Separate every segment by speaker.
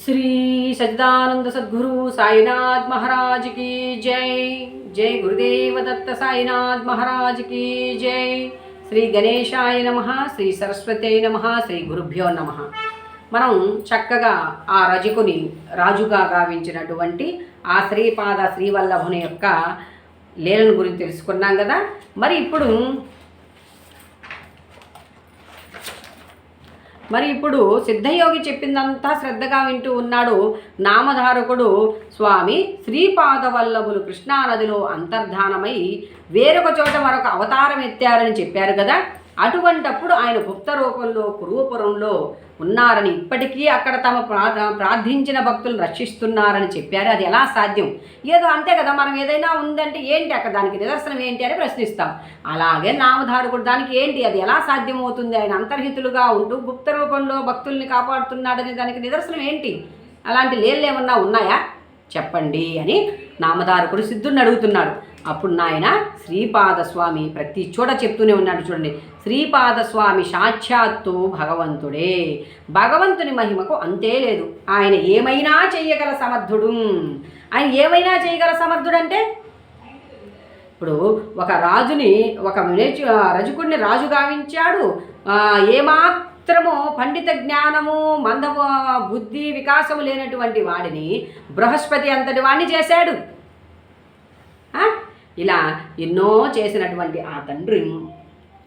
Speaker 1: श्री सच्चिदानंद सद्गुरु साईनाथ महाराज की जय। जय गुरुदेव दत्त साईनाथ महाराज की जय। श्री गणेशाय नमः, श्री सरस्वती नमः, श्री गुरुभ्यो नमः। మనం చక్కగా ఆ రజకుని రాజుగా గావించినటువంటి ఆ శ్రీపాద శ్రీవల్లభుని యొక్క లీలను గురించి తెలుసుకున్నాం కదా। మరి ఇప్పుడు సిద్ధయోగి చెప్పిందంతా శ్రద్ధగా వింటూ ఉన్నాడు నామధారకుడు స్వామి శ్రీపాదవల్లభులు కృష్ణానదిలో అంతర్ధానమై వేరొక చోట మరొక అవతారం ఎత్తారని చెప్పారు కదా। అటువంటప్పుడు ఆయన గుప్త రూపంలో కురుపురంలో ఉన్నారని, ఇప్పటికీ అక్కడ తమ ప్రార్థించిన భక్తులను రక్షిస్తున్నారని చెప్పారు। అది ఎలా సాధ్యం? ఏదో అంతే కదా, మనం ఏదైనా ఉందంటే ఏంటి అక్కడ, దానికి నిదర్శనం ఏంటి అని ప్రశ్నిస్తాం। అలాగే నామధారకుడు దానికి ఏంటి, అది ఎలా సాధ్యమవుతుంది? ఆయన అంతర్హితులుగా ఉంటూ గుప్త రూపంలో భక్తుల్ని కాపాడుతున్నాడని దానికి నిదర్శనం ఏంటి? అలాంటి లీలలు ఏమన్నా ఉన్నాయా చెప్పండి అని నామధారకుడు సిద్ధుని అడుగుతున్నాడు। అప్పుడు నాయన శ్రీపాదస్వామి ప్రతి చోట చెప్తూనే ఉన్నాడు చూడండి, శ్రీపాదస్వామి సాక్షాత్తు భగవంతుడే, భగవంతుని మహిమకు అంతే లేదు, ఆయన ఏమైనా చేయగల సమర్థుడు। ఆయన ఏమైనా చేయగల సమర్థుడు అంటే ఇప్పుడు ఒక రాజుని రజకుడిని రాజు గావించాడు, ఏమాత్రము పండిత జ్ఞానము మంద బుద్ధి వికాసము లేనటువంటి వాడిని బృహస్పతి అంతటి వాడిని చేశాడు। ఇలా ఎన్నో చేసినటువంటి ఆ తండ్రి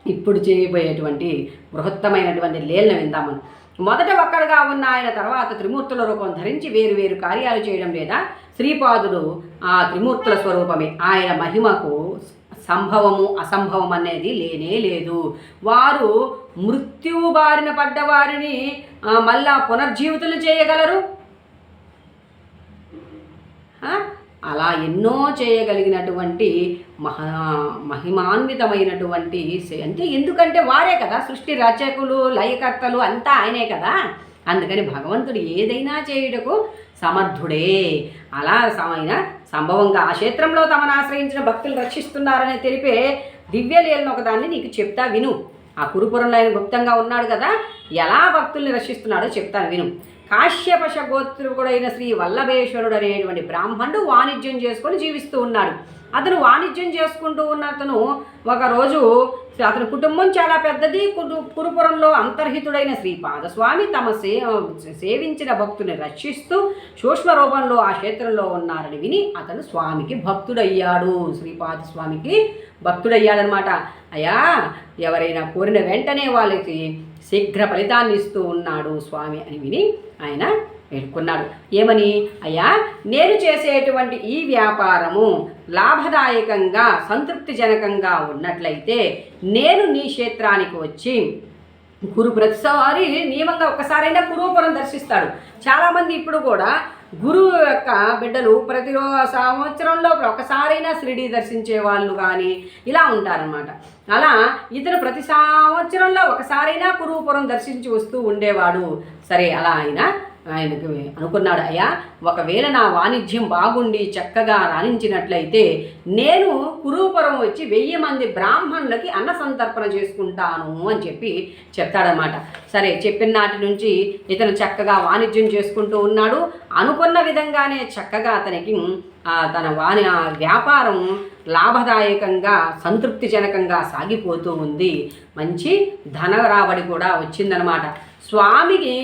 Speaker 1: ఇప్పుడు చేయబోయేటువంటి బృహత్తమైనటువంటి లీలను విందామని। మొదట ఒక్కడుగా ఉన్న ఆయన తర్వాత త్రిమూర్తుల రూపం ధరించి వేరు వేరు కార్యాలు చేయడం లేదా శ్రీపాదుడు ఆ త్రిమూర్తుల స్వరూపమే। ఆయన మహిమకు సంభవము అసంభవం అనేది లేనే లేదు। వారు మృత్యువు బారిన పడ్డవారిని మళ్ళా పునర్జీవితులు చేయగలరు, అలా ఎన్నో చేయగలిగినటువంటి మహిమాన్వితమైనటువంటి అంటే ఎందుకంటే వారే కదా సృష్టి రచకులు లయకర్తలు అంతా ఆయనే కదా। అందుకని భగవంతుడు ఏదైనా చేయుటకు సమర్థుడే। అలా ఆయన సంభవంగా ఆ క్షేత్రంలో తమను ఆశ్రయించిన భక్తులు రక్షిస్తున్నారని తెలిపే దివ్యలీలను ఒకదాన్ని నీకు చెప్తా విను। ఆ కురుపురంలో ఆయన గుప్తంగా ఉన్నాడు కదా, ఎలా భక్తుల్ని రక్షిస్తున్నాడో చెప్తాను విను। కాశ్యపశ గోత్రుడైన శ్రీ వల్లభేశ్వరుడు అనేటువంటి బ్రాహ్మణుడు వాణిజ్యం చేసుకొని జీవిస్తూ ఉన్నాడు। అతను వాణిజ్యం చేసుకుంటూ ఉన్న అతను ఒకరోజు అతని కుటుంబం చాలా పెద్దది, కురుపురంలో అంతర్హితుడైన శ్రీపాదస్వామి తమ సేవించిన భక్తుని రక్షిస్తూ సూక్ష్మ రూపంలో ఆ క్షేత్రంలో ఉన్నారని విని అతను స్వామికి భక్తుడయ్యాడు, శ్రీపాదస్వామికి భక్తుడయ్యాడనమాట। అయ్యా ఎవరైనా కోరిన వెంటనే వాళ్ళకి శీఘ్ర ఫలితాన్ని ఇస్తూ ఉన్నాడు స్వామి అని విని ఆయన పేర్కొన్నాడు। ఏమని? అయ్యా నేను చేసేటువంటి ఈ వ్యాపారము లాభదాయకంగా సంతృప్తిజనకంగా ఉన్నట్లయితే నేను నీ క్షేత్రానికి వచ్చి ప్రతిసారి నియమంగా ఒక్కసారైనా కురుపురం దర్శిస్తాడు। చాలామంది ఇప్పుడు కూడా గురువు యొక్క బిడ్డలు ప్రతి సంవత్సరంలో ఒకసారైనా షిరిడీ దర్శించే వాళ్ళు కానీ ఇలా ఉంటారనమాట। అలా ఇతను ప్రతి సంవత్సరంలో ఒకసారైనా కురుపురం దర్శించి వస్తూ ఉండేవాడు। సరే అలా ఆయనకు అనుకున్నాడు, అయ్యా ఒకవేళ నా వాణిజ్యం బాగుండి చక్కగా రాణించినట్లయితే నేను కురుపురం వచ్చి 1000 మంది బ్రాహ్మణులకి అన్న సంతర్పణ చేసుకుంటాను అని చెప్పి చెప్తాడనమాట। సరే చెప్పిన నాటి నుంచి ఇతను చక్కగా వాణిజ్యం చేసుకుంటూ ఉన్నాడు। అనుకున్న విధంగానే చక్కగా అతనికి తన వ్యాపారం లాభదాయకంగా సంతృప్తిజనకంగా సాగిపోతూ ఉంది, మంచి ధన రాబడి కూడా వచ్చిందనమాట। స్వామికి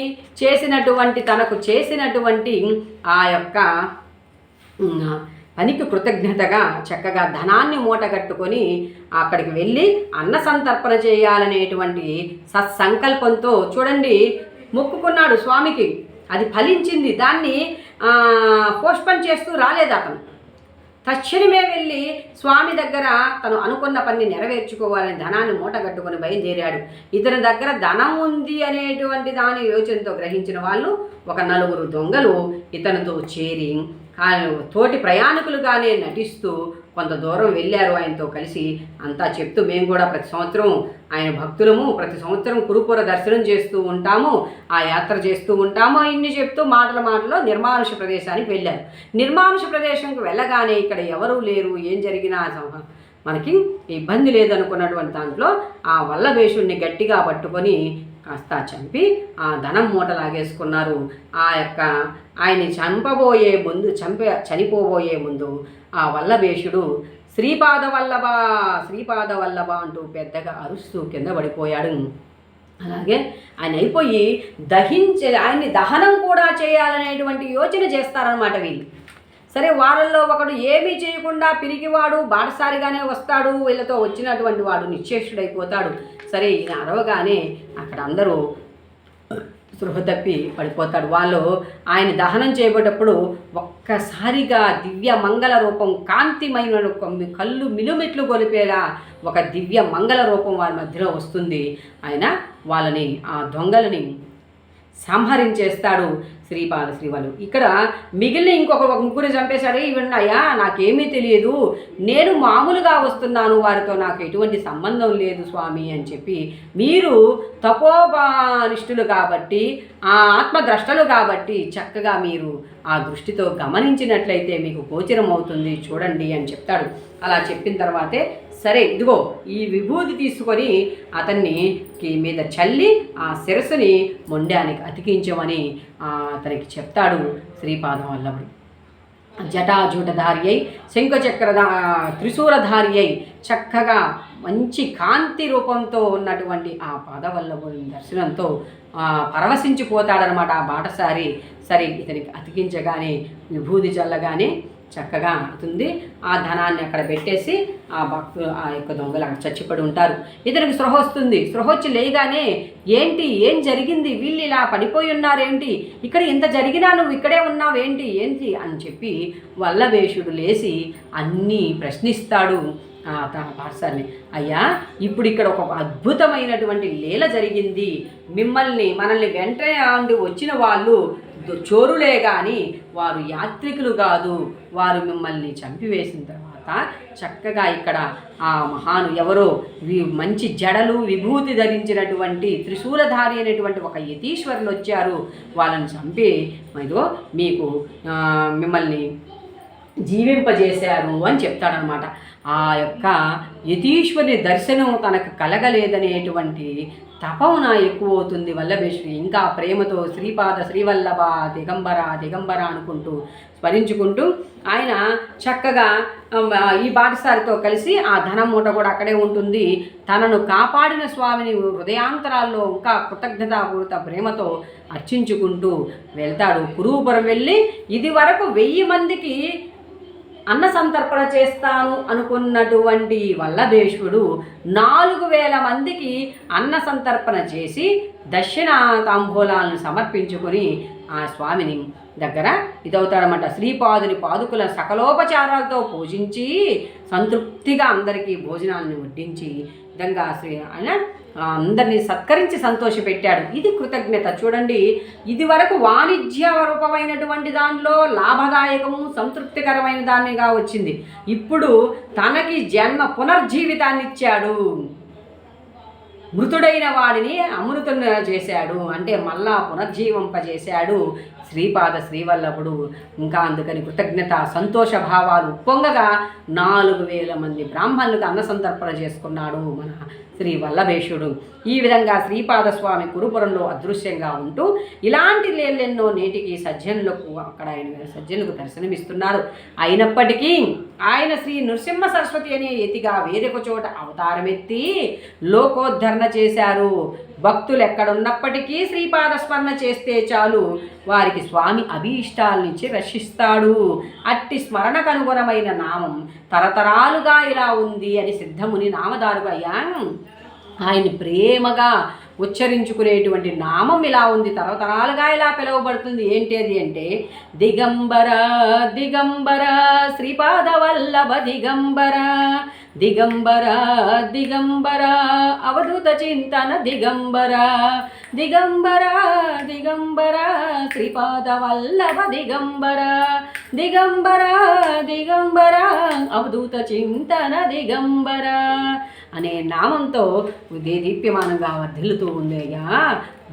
Speaker 1: తనకు చేసినటువంటి ఆ యొక్క పనికి కృతజ్ఞతగా చక్కగా ధనాన్ని మూటగట్టుకొని అక్కడికి వెళ్ళి అన్న సంతర్పణ చేయాలనేటువంటి సత్సంకల్పంతో చూడండి మొక్కుకున్నాడు స్వామికి, అది ఫలించింది। దాన్ని పోస్ట్పోన్ చేస్తూ రాలేదు అతను, తక్షణమే వెళ్ళి స్వామి దగ్గర తను అనుకున్న పని నెరవేర్చుకోవాలని ధనాన్ని మూటగట్టుకొని బయలుదేరాడు। ఇతని దగ్గర ధనం ఉంది అనేటువంటి దాని యోచనతో గ్రహించిన వాళ్ళు ఒక 4 దొంగలు ఇతనితో చేరి తోటి ప్రయాణికులుగానే నటిస్తూ కొంత దూరం వెళ్ళారు ఆయనతో కలిసి। అంతా చెప్తూ మేము కూడా ప్రతి సంవత్సరం ఆయన భక్తులము, ప్రతి సంవత్సరం కురుపుర దర్శనం చేస్తూ ఉంటాము, ఆ యాత్ర చేస్తూ ఉంటాము ఇన్ని చెప్తూ మాటలో నిర్మానుష ప్రదేశానికి వెళ్ళారు। నిర్మానుష ప్రదేశంకి వెళ్ళగానే ఇక్కడ ఎవరూ లేరు, ఏం జరిగినా మనకి ఇబ్బంది లేదనుకున్నటువంటి దాంట్లో ఆ వల్లభేషుడిని గట్టిగా పట్టుకొని కాస్త చంపి ఆ ధనం మూట లాగేసుకున్నారు. ఆయన్ని చనిపోబోయే ముందు ఆ వల్లభేషుడు శ్రీపాద వల్లభ అంటూ పెద్దగా అరుస్తూ కింద పడిపోయాడు. అలాగే ఆయన అయిపోయి ఆయన్ని దహనం కూడా చేయాలనేటువంటి యోచన చేస్తారనమాట వీళ్ళు. సరే, వారంలో ఒకడు ఏమీ చేయకుండా పిరికివాడు బాటసారిగానే వస్తాడు. వీళ్ళతో వచ్చినటువంటి వాడు నిశ్చేష్టుడైపోతాడు. సరే, ఈయన అరవగానే అక్కడ అందరూ స్పృహ తప్పి పడిపోతాడు. వాళ్ళు ఆయన దహనం చేయబోయేటప్పుడు ఒక్కసారిగా దివ్య మంగళ రూపం, కాంతిమైన కళ్ళు మిలుమిట్లు గొలిపేలా ఒక దివ్య మంగళ రూపం వారి మధ్యలో వస్తుంది. ఆయన వాళ్ళని, ఆ దొంగలని సంహరించేస్తాడు శ్రీవాళ్ళు. ఇక్కడ మిగిలిన ఇంకొక ముగ్గురు చంపేశాడు. ఇవన్నాయా, నాకేమీ తెలియదు, నేను మామూలుగా వస్తున్నాను, వారితో నాకు ఎటువంటి సంబంధం లేదు స్వామి అని చెప్పి, మీరు తపోనిష్ఠులు కాబట్టి, ఆ ఆత్మద్రష్టలు కాబట్టి చక్కగా మీరు ఆ దృష్టితో గమనించినట్లయితే మీకు గోచరం అవుతుంది, చూడండి అని చెప్తాడు. అలా చెప్పిన తర్వాతే సరే, ఇదిగో ఈ విభూతి తీసుకొని అతన్ని మీద చల్లి ఆ శిరస్సుని మొండానికి అతికించమని అతనికి చెప్తాడు శ్రీపాదం వల్లభుడు. జటాజూటధారి అయి, శంఖచక్ర త్రిశూలధారి అయి, చక్కగా మంచి కాంతి రూపంతో ఉన్నటువంటి ఆ పాదవల్లభుని దర్శనంతో పరవశించిపోతాడనమాట ఆ బాటసారి. సరే, ఇతనికి అతికించగానే విభూతి చల్లగానే చక్కగా అవుతుంది. ఆ ధనాన్ని అక్కడ పెట్టేసి ఆ భక్తులు, ఆ యొక్క దొంగలు అక్కడ చచ్చిపడి ఉంటారు. ఇతనికి స్పృహ వస్తుంది. స్పృహ వచ్చి లేగానే ఏం జరిగింది, వీళ్ళు ఇలా పడిపోయి ఉన్నారేంటి, ఇక్కడ ఇంత జరిగినా నువ్వు ఇక్కడే ఉన్నావేంటి అని చెప్పి వల్లభేషుడు లేచి అన్నీ ప్రశ్నిస్తాడు పాఠశాలని. అయ్యా, ఇప్పుడు ఇక్కడ ఒక అద్భుతమైనటువంటి లీల జరిగింది. మనల్ని వెంటనే వచ్చిన వాళ్ళు చోరులే కానీ వారు యాత్రికులు కాదు. వారు మిమ్మల్ని చంపివేసిన తర్వాత చక్కగా ఇక్కడ ఆ మహాను ఎవరో మంచి జడలు విభూతి ధరించినటువంటి త్రిశూలధారి అనేటువంటి ఒక యతీశ్వరులు వచ్చారు. వాళ్ళని చంపి మీకు మిమ్మల్ని జీవింపజేశారు అని చెప్తాడనమాట. ఆ యొక్క యతీశ్వరుని దర్శనం తనకు కలగలేదనేటువంటి తపమున ఎక్కువ అవుతుంది వల్లభేశ్వరి. ఇంకా ప్రేమతో శ్రీవల్లభ దిగంబర అనుకుంటూ స్మరించుకుంటూ ఆయన చక్కగా ఈ బాటసారితో కలిసి ఆ ధనం మూట కూడా అక్కడే ఉంటుంది. తనను కాపాడిన స్వామిని హృదయాంతరాల్లో ఇంకా కృతజ్ఞతాపూరిత ప్రేమతో అర్చించుకుంటూ వెళ్తాడు. కురూపురం వెళ్ళి ఇది వరకు 1000 మందికి అన్న సంతర్పణ చేస్తాను అనుకున్నటువంటి వల్లభేశ్వరుడు 4000 మందికి అన్న సంతర్పణ చేసి దక్షిణ తాంబూలాలను సమర్పించుకొని ఆ స్వామిని దగ్గర ఇదవుతాడన్నమాట. శ్రీపాదుని పాదుకుల సకలోపచారాలతో పూజించి సంతృప్తిగా అందరికీ భోజనాలను వడ్డించి విధంగా ఆయన అందరినీ సత్కరించి సంతోషపెట్టాడు. ఇది కృతజ్ఞత. చూడండి, ఇది వరకు వాణిజ్య రూపమైనటువంటి దానిలో లాభదాయకము సంతృప్తికరమైన దానిగా వచ్చింది. ఇప్పుడు తనకి పునర్జీవితాన్ని ఇచ్చాడు. మృతుడైన వాడిని అమృతుని చేశాడు, అంటే మళ్ళా పునర్జీవింపజేశాడు శ్రీవల్లభుడు. ఇంకా అందుకని కృతజ్ఞత సంతోష భావాలు ఉప్పొంగగా 4000 మంది బ్రాహ్మణులకు అన్న సంతర్పణ చేసుకున్నాడు మన శ్రీవల్లభేశ్వరుడు. ఈ విధంగా శ్రీపాదస్వామి కురుపురంలో అదృశ్యంగా ఉంటూ ఇలాంటి లీలెన్నో నేటికి సజ్జనులకు దర్శనమిస్తున్నారు. అయినప్పటికీ ఆయన శ్రీ నృసింహ సరస్వతి అనే యతిగా వేరొక చోట అవతారమెత్తి లోకోద్ధరణ చేశారు. భక్తులు ఎక్కడున్నప్పటికీ శ్రీపాదస్మరణ చేస్తే చాలు వారికి స్వామి అభీష్టాలనిచ్చి రక్షిస్తాడు. అట్టి స్మరణకు అనుగుణమైన నామం తరతరాలుగా ఇలా ఉంది అని సిద్ధముని నామదారుగా ఆయన్ని ప్రేమగా ఉచ్చరించుకునేటువంటి నామం ఇలా ఉంది, తరతరాలుగా ఇలా పిలువబడుతుంది. ఏంటి అంటే దిగంబర దిగంబర శ్రీపాదవల్లభ దిగంబర దిగంబర దిగంబర అవధూత చింతన దిగంబర దిగంబర దిగంబర శ్రీపాదవల్లభ దిగంబర దిగంబర దిగంబర అవధూత చింతన దిగంబర అనే నామంతో దీప్యమానంగా వర్ధిల్లుతూ ఉండేగా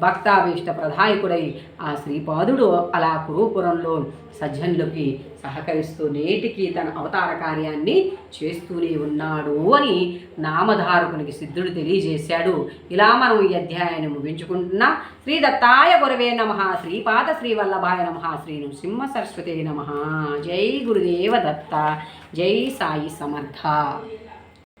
Speaker 1: భక్తాభీష్ట ప్రదాయకుడై ఆ శ్రీపాదుడు అలా కురూపురంలో సజ్జనులకి సహకరిస్తూ నేటికి తన అవతార కార్యాన్ని చేస్తూనే ఉన్నాడు అని నామధారకునికి సిద్ధుడు తెలియజేశాడు. ఇలా మనం ఈ అధ్యాయాన్ని ముగించుకుంటున్నాం. శ్రీ దత్తాయ గురవే నమః, శ్రీపాద శ్రీవల్లభాయ నమః, శ్రీ నృసింహ సరస్వతే నమః. జై గురుదేవ దత్త, జై సాయి సమర్థ.